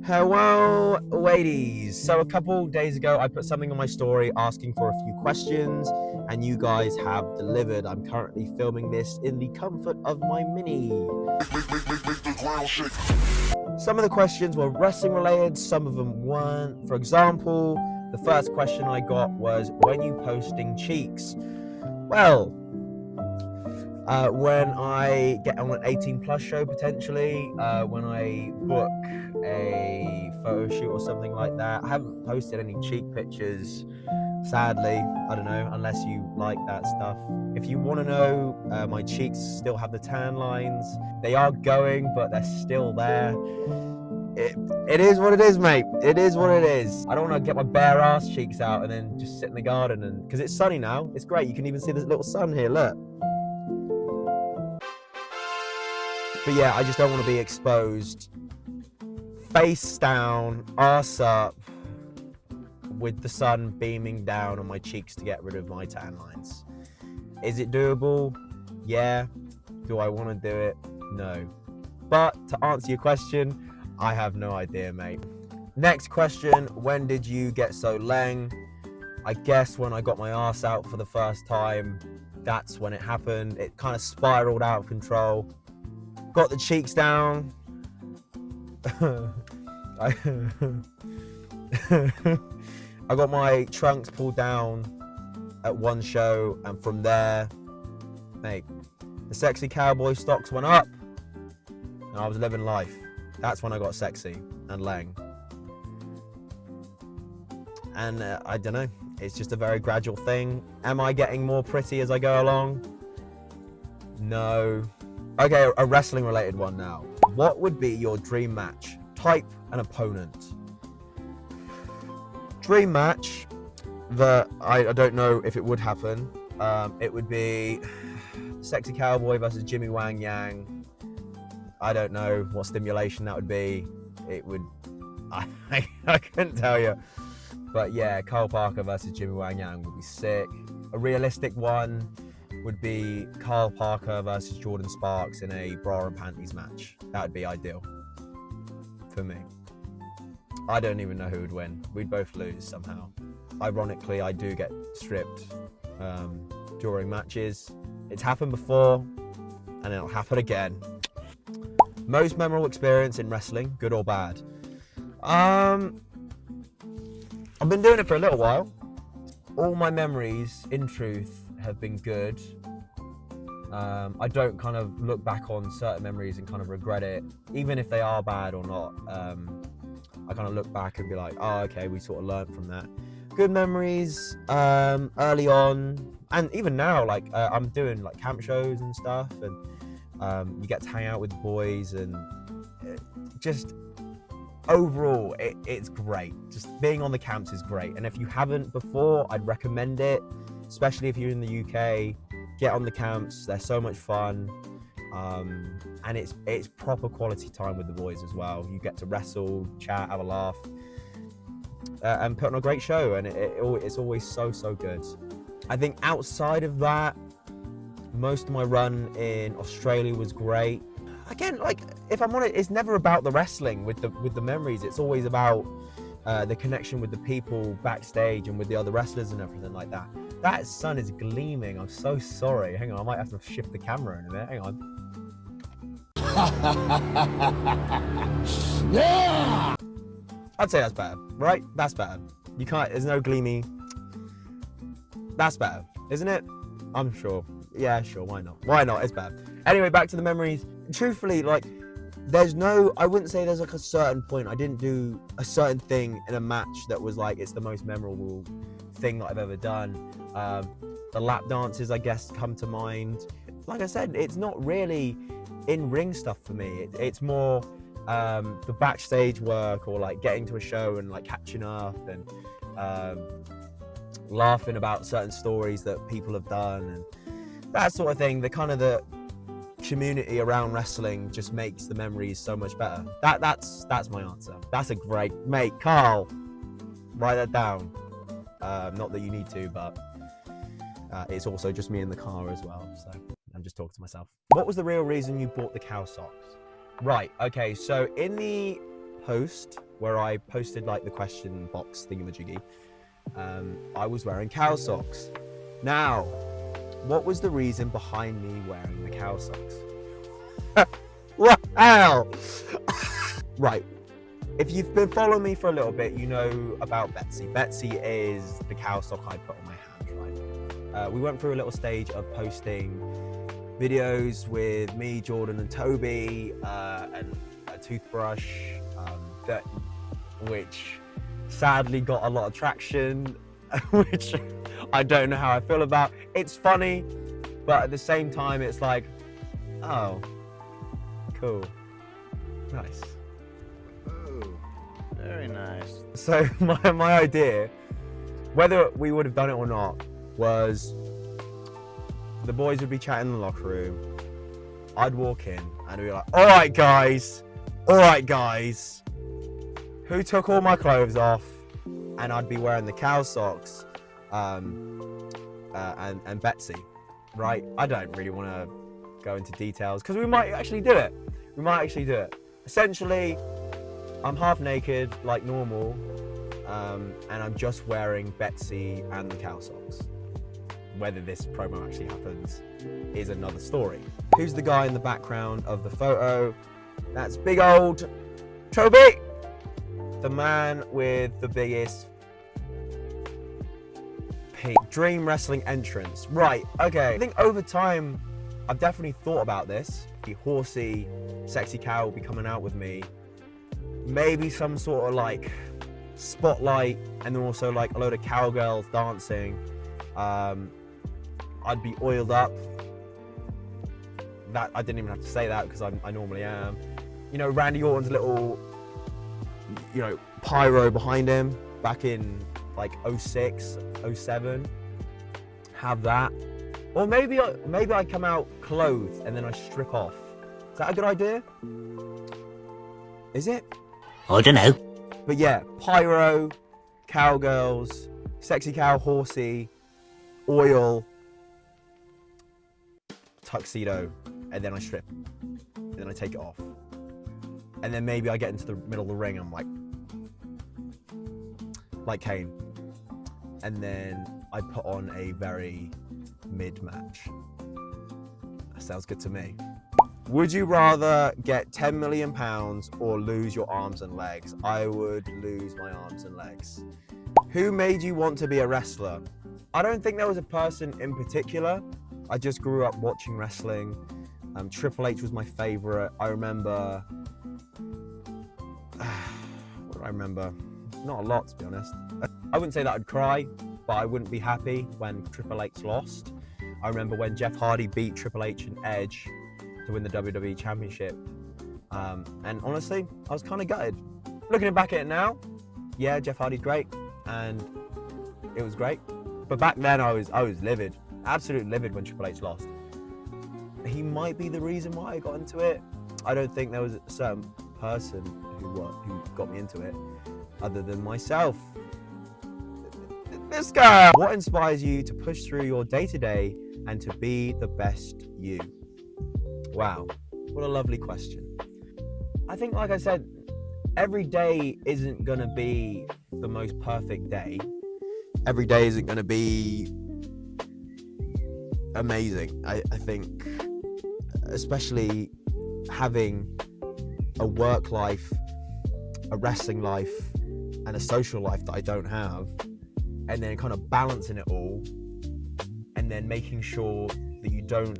Hello, ladies. So a couple days ago, I put something on my story asking for a few questions, and you guys have delivered. I'm currently filming this in the comfort of my Mini. Some of the questions were wrestling related, some of them weren't. For example, the first question I got was, when you posting cheeks? Well, when I get on an 18 plus show potentially, when I book a photo shoot or something like that. I haven't posted any cheek pictures, sadly. I don't know, unless you like that stuff. If you want to know, my cheeks still have the tan lines. They are going, but they're still there. It is what it is, mate. It is what it is. I don't want to get my bare ass cheeks out and then just sit in the garden, and because it's sunny now, it's great. You can even see this little sun here, look. But yeah, I just don't want to be exposed face down, arse up, with the sun beaming down on my cheeks to get rid of my tan lines. Is it doable? Yeah. Do I want to do it? No. But to answer your question, I have no idea, mate. Next question, when did you get so leng? I guess when I got my arse out for the first time, that's when it happened. It kind of spiraled out of control. Got the cheeks down. I got my trunks pulled down at one show, and from there, mate, the sexy cowboy stocks went up, and I was living life. That's when I got sexy and leng. And I don't know, it's just a very gradual thing. Am I getting more pretty as I go along? No. Okay, a wrestling related one now. What would be your dream match? Type an opponent. Dream match that I don't know if it would happen. It would be Sexy Cowboy versus Jimmy Wang Yang. I don't know what stimulation that would be. It would, I couldn't tell you. But yeah, Carl Parker versus Jimmy Wang Yang would be sick. A realistic one would be Carl Parker versus Jordan Sparks in a bra and panties match. That would be ideal for me. I don't even know who would win. We'd both lose somehow. Ironically, I do get stripped during matches. It's happened before, and it'll happen again. Most memorable experience in wrestling, good or bad? I've been doing it for a little while. All my memories, in truth, have been good. I don't kind of look back on certain memories and kind of regret it, even if they are bad or not. I kind of look back and be like, oh, okay, we sort of learned from that. Good memories early on, and even now, like I'm doing like camp shows and stuff, and you get to hang out with the boys, and just overall, it's great. Just being on the camps is great, and if you haven't before, I'd recommend it, especially if you're in the UK. Get on the camps, they're so much fun, and it's proper quality time with the boys as well. You get to wrestle, chat, have a laugh, and put on a great show, and it's always so good. I think outside of that, most of my run in Australia was great. Again, like, if I'm honest, it's never about the wrestling with the memories. It's always about the connection with the people backstage and with the other wrestlers and everything like that. That sun is gleaming. I'm so sorry. Hang on, I might have to shift the camera in a minute. Hang on. Yeah! I'd say that's bad, right? That's bad. You can't, there's no gleamy. That's bad, isn't it? I'm sure. Yeah, sure, why not? Why not? It's bad. Anyway, back to the memories. Truthfully, like, I wouldn't say there's like a certain point. I didn't do a certain thing in a match that was like, it's the most memorable thing that I've ever done. The lap dances, I guess, come to mind. Like I said, it's not really in-ring stuff for me. It's more the backstage work, or like getting to a show and like catching up and laughing about certain stories that people have done and that sort of thing. The kind of the community around wrestling just makes the memories so much better. That's my answer. That's a great, mate. Carl, write that down. Not that you need to, but it's also just me in the car as well, so I'm just talking to myself. What was the real reason you bought the cow socks? Right, okay, so in the post where I posted like the question box thingamajiggy, I was wearing cow socks. Now, what was the reason behind me wearing the cow socks? Wow! Right. If you've been following me for a little bit, you know about Betsy. Betsy is the cow sock I put on my hand, right? We went through a little stage of posting videos with me, Jordan, and Toby, and a toothbrush, which sadly got a lot of traction, which I don't know how I feel about. It's funny, but at the same time, it's like, oh, cool, nice. Very nice. So my idea, whether we would have done it or not, was the boys would be chatting in the locker room. I'd walk in and be like, all right guys, who took all my clothes off? And I'd be wearing the cow socks and Betsy, right? I don't really want to go into details because we might actually do it. Essentially, I'm half naked like normal, and I'm just wearing Betsy and the cow socks. Whether this promo actually happens is another story. Who's the guy in the background of the photo? That's big old Toby, the man with the biggest dream wrestling entrance. Right, okay. I think over time, I've definitely thought about this. The horsey, sexy cow will be coming out with me. Maybe some sort of like spotlight, and then also like a load of cowgirls dancing. I'd be oiled up. That I didn't even have to say that because I normally am. You know, Randy Orton's little, you know, pyro behind him back in like 06, 07. Have that. Or maybe I come out clothed and then I strip off. Is that a good idea? Is it? I don't know. But yeah, pyro, cowgirls, sexy cow, horsey, oil, tuxedo, and then I strip. And then I take it off. And then maybe I get into the middle of the ring and I'm like Kane. And then I put on a very mid-match. That sounds good to me. Would you rather get 10 million pounds or lose your arms and legs? I would lose my arms and legs. Who made you want to be a wrestler? I don't think there was a person in particular. I just grew up watching wrestling. Triple H was my favorite. I remember, what do I remember? Not a lot, to be honest. I wouldn't say that I'd cry, but I wouldn't be happy when Triple H lost. I remember when Jeff Hardy beat Triple H and Edge to win the WWE Championship. And honestly, I was kind of gutted. Looking back at it now, yeah, Jeff Hardy's great, and it was great. But back then, I was livid, absolutely livid when Triple H lost. He might be the reason why I got into it. I don't think there was a certain person who got me into it, other than myself. This guy. What inspires you to push through your day-to-day and to be the best you? Wow, what a lovely question. I think, like I said, every day isn't gonna be the most perfect day. Every day isn't gonna be amazing. I think, especially having a work life, a wrestling life, and a social life that I don't have, and then kind of balancing it all, and then making sure that you don't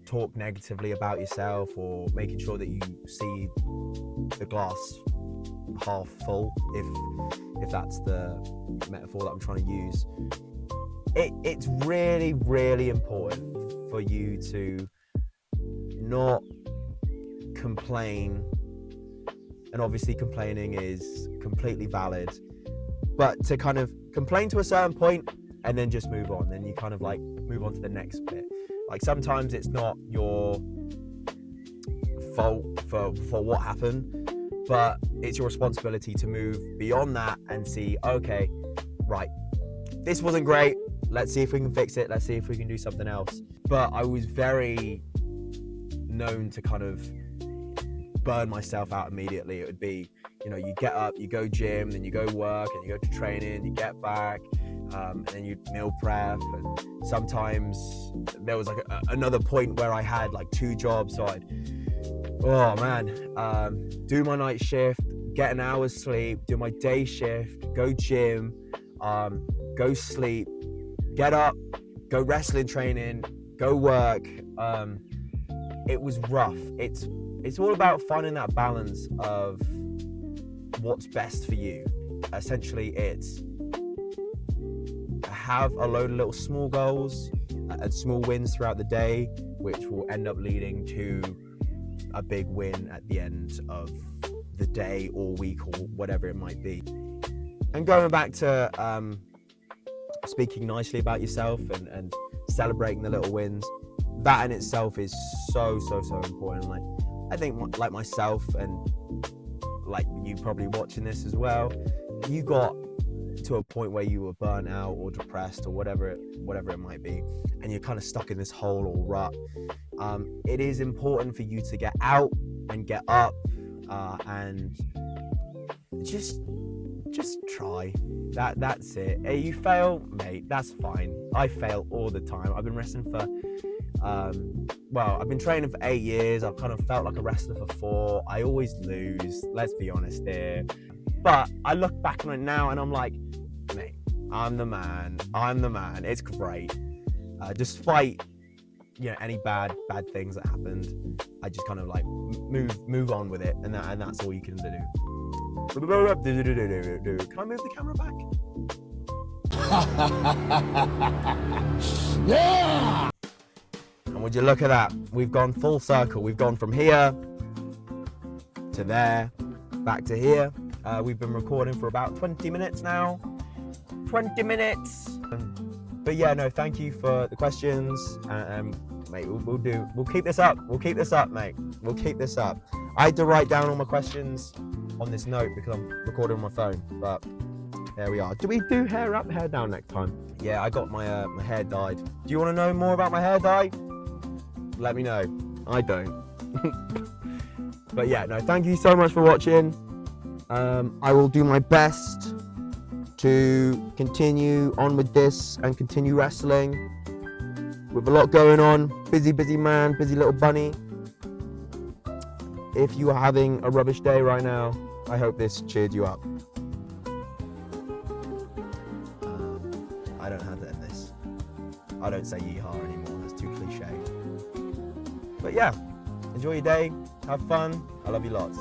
talk negatively about yourself, or making sure that you see the glass half full, if that's the metaphor that I'm trying to use. It's really, really important for you to not complain, and obviously complaining is completely valid, but to kind of complain to a certain point and then just move on. Then you kind of like move on to the next bit. Like sometimes it's not your fault for what happened, but it's your responsibility to move beyond that and see, okay, right, this wasn't great. Let's see if we can fix it. Let's see if we can do something else. But I was very known to kind of burn myself out immediately. It would be, you know, you get up, you go gym, then you go work, and you go to training, you get back, and then you meal prep. And sometimes there was like another point where I had like 2 jobs, so I'd, oh man, do my night shift, get an hour's sleep, do my day shift, go gym, go sleep, get up, go wrestling training, go work. It was rough. It's all about finding that balance of what's best for you. Essentially, it's have a load of little small goals and small wins throughout the day, which will end up leading to a big win at the end of the day or week or whatever it might be. And going back to speaking nicely about yourself and celebrating the little wins, that in itself is so important. Like, I think like myself and like you probably watching this as well, you got to a point where you were burnt out or depressed or whatever it might be, and you're kind of stuck in this hole or rut. It is important for you to get out and get up, and just try. That's it. Hey, you fail, mate, that's fine. I fail all the time. I've been wrestling for I've been training for 8 years. I've kind of felt like a wrestler for 4. I always lose, let's be honest here. But I look back on it now and I'm like, mate, I'm the man. It's great. Despite, you know, any bad things that happened, I just kind of like move on with it, and that's all you can do. Can I move the camera back? Yeah! And would you look at that? We've gone full circle. We've gone from here to there, back to here. We've been recording for about 20 minutes now. 20 minutes. But yeah, no, thank you for the questions. Mate, we'll keep this up. We'll keep this up, mate. We'll keep this up. I had to write down all my questions on this note because I'm recording on my phone, but there we are. Do we do hair up, hair down next time? Yeah, I got my my hair dyed. Do you want to know more about my hair dye? Let me know. I don't. But yeah, no, thank you so much for watching. I will do my best to continue on with this and continue wrestling with a lot going on. Busy man, busy little bunny. If you are having a rubbish day right now, I hope this cheered you up. I don't have to end this. I don't say yeehaw anymore, that's too cliche. But yeah, enjoy your day, have fun, I love you lots.